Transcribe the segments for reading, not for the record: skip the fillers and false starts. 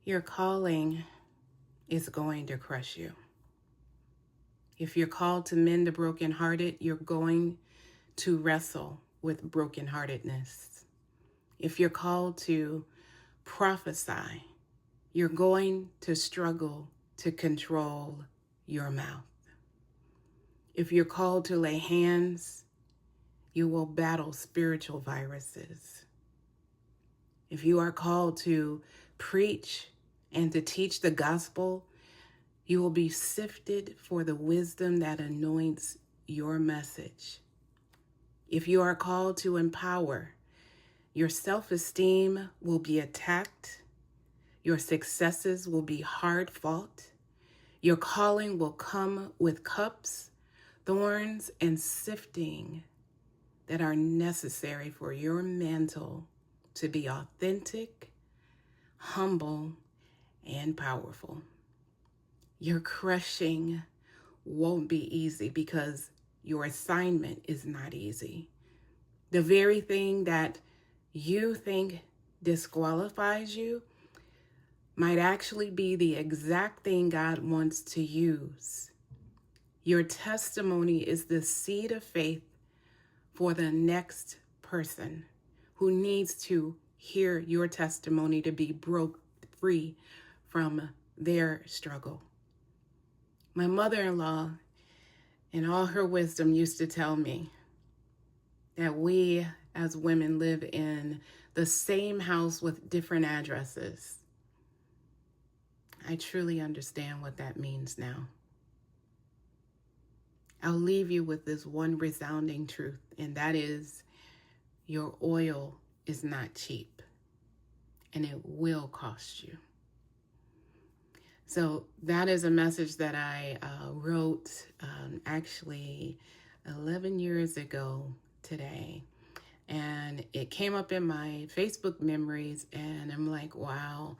Your calling is going to crush you. If you're called to mend the brokenhearted, you're going to wrestle with brokenheartedness. If you're called to prophesy, you're going to struggle to control your mouth. If you're called to lay hands, you will battle spiritual viruses. If you are called to preach and to teach the gospel, you will be sifted for the wisdom that anoints your message. If you are called to empower, your self-esteem will be attacked. Your successes will be hard fought. Your calling will come with cups, thorns, and sifting that are necessary for your mantle to be authentic, humble, and powerful. Your crushing won't be easy because your assignment is not easy. The very thing that you think disqualifies you might actually be the exact thing God wants to use. Your testimony is the seed of faith for the next person who needs to hear your testimony to be broke free from their struggle. My mother-in-law, in all her wisdom, used to tell me that we as women live in the same house with different addresses. I truly understand what that means now. I'll leave you with this one resounding truth, and that is your oil is not cheap, and it will cost you. So that is a message that I wrote actually 11 years ago today. And it came up in my Facebook memories, and I'm like, wow,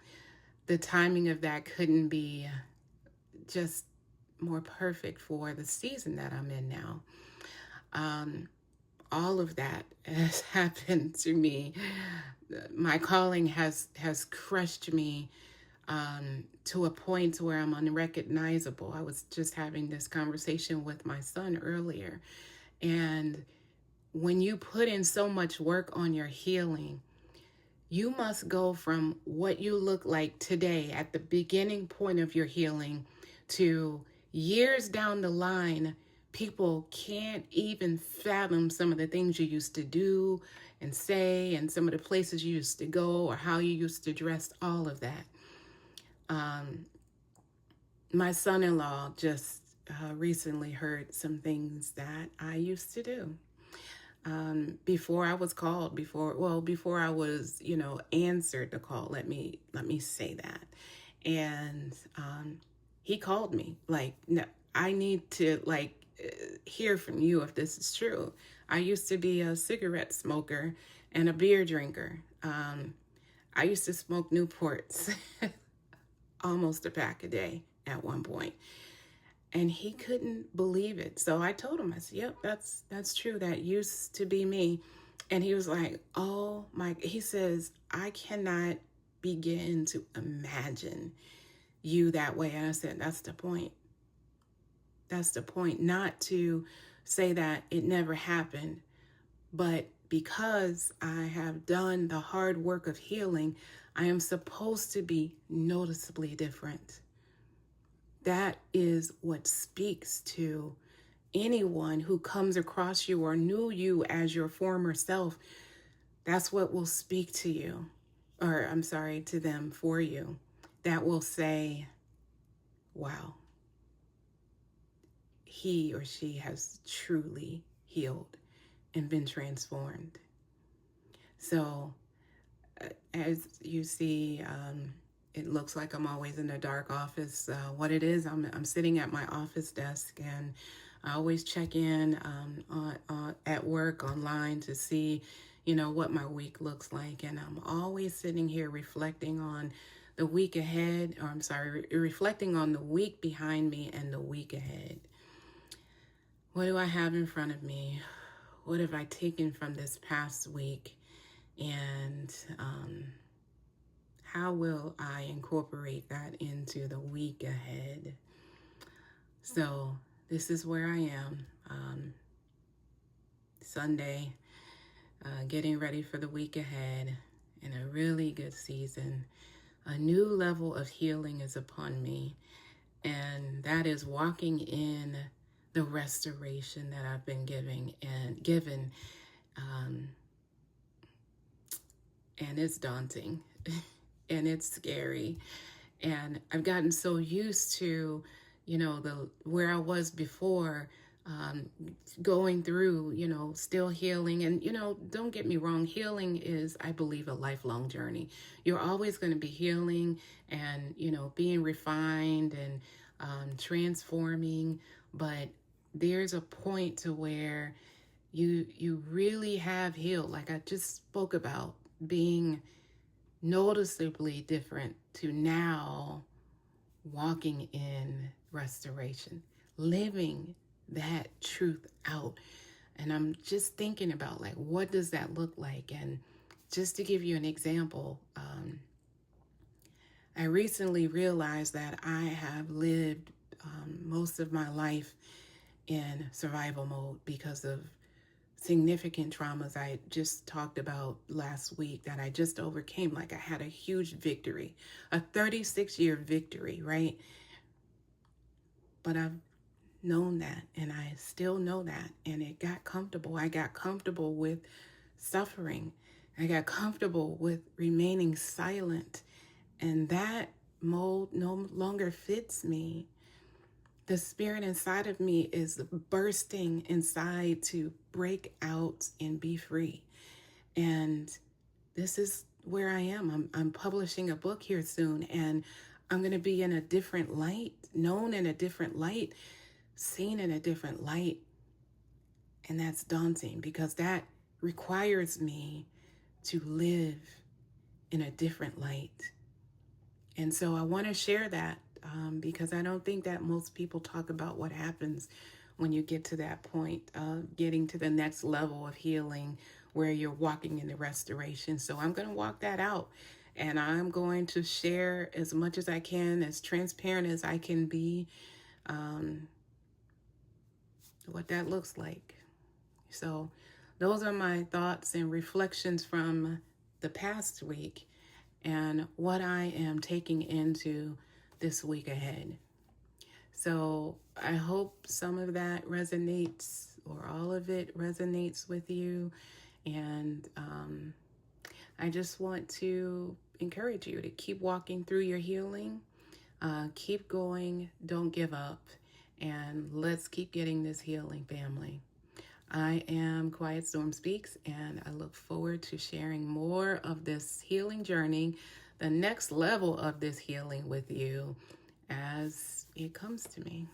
the timing of that couldn't be just more perfect for the season that I'm in now. All of that has happened to me. My calling has crushed me to a point where I'm unrecognizable. I was just having this conversation with my son earlier. And when you put in so much work on your healing, you must go from what you look like today at the beginning point of your healing to years down the line. People can't even fathom some of the things you used to do and say, and some of the places you used to go, or how you used to dress, all of that. My son-in-law just recently heard some things that I used to do. Before I was called, before I was, answered the call, let me say that. And he called me like, no, I need to hear from you if this is true. I used to be a cigarette smoker and a beer drinker. I used to smoke Newports almost a pack a day at one point. And he couldn't believe it. So I told him, I said, yep, that's true. That used to be me. And he was like, oh my, he says, I cannot begin to imagine you that way. And I said, that's the point. That's the point. Not to say that it never happened, but because I have done the hard work of healing, I am supposed to be noticeably different. That is what speaks to anyone who comes across you or knew you as your former self. That's what will speak to you, or I'm sorry, to them for you. That will say, wow, he or she has truly healed and been transformed. So as you see, it looks like I'm always in a dark office. What it is, I'm sitting at my office desk, and I always check in at work online to see, what my week looks like. And I'm always sitting here reflecting on the week ahead, or I'm sorry, reflecting on the week behind me and the week ahead. What do I have in front of me? What have I taken from this past week? And how will I incorporate that into the week ahead? So this is where I am. Sunday, getting ready for the week ahead in a really good season. A new level of healing is upon me, and that is walking in the restoration that I've been given, and it's daunting and it's scary. And I've gotten so used to, where I was before, going through, still healing. And, don't get me wrong, healing is, I believe, a lifelong journey. You're always going to be healing and, being refined and transforming. But there's a point to where you really have healed. Like I just spoke about, being noticeably different to now walking in restoration, living that truth out. And I'm just thinking about, like, what does that look like? And just to give you an example, I recently realized that I have lived most of my life in survival mode because of significant traumas I just talked about last week that I just overcame. Like, I had a huge victory, a 36-year victory, right? But I've known that, and I still know that, and it got comfortable. I got comfortable with suffering. I got comfortable with remaining silent, and that mold no longer fits me. The spirit inside of me is bursting inside to break out and be free. And this is where I am. I'm publishing a book here soon, and I'm going to be in a different light, known in a different light, seen in a different light. And that's daunting because that requires me to live in a different light. And so I want to share that because I don't think that most people talk about what happens when you get to that point of getting to the next level of healing where you're walking in the restoration. So I'm going to walk that out, and I'm going to share as much as I can, as transparent as I can be, what that looks like. So those are my thoughts and reflections from the past week and what I am taking into this week ahead. So I hope some of that resonates, or all of it resonates with you. And I just want to encourage you to keep walking through your healing. Keep going. Don't give up. And let's keep getting this healing, family. I am Quiet Storm Speaks, and I look forward to sharing more of this healing journey, the next level of this healing with you as it comes to me.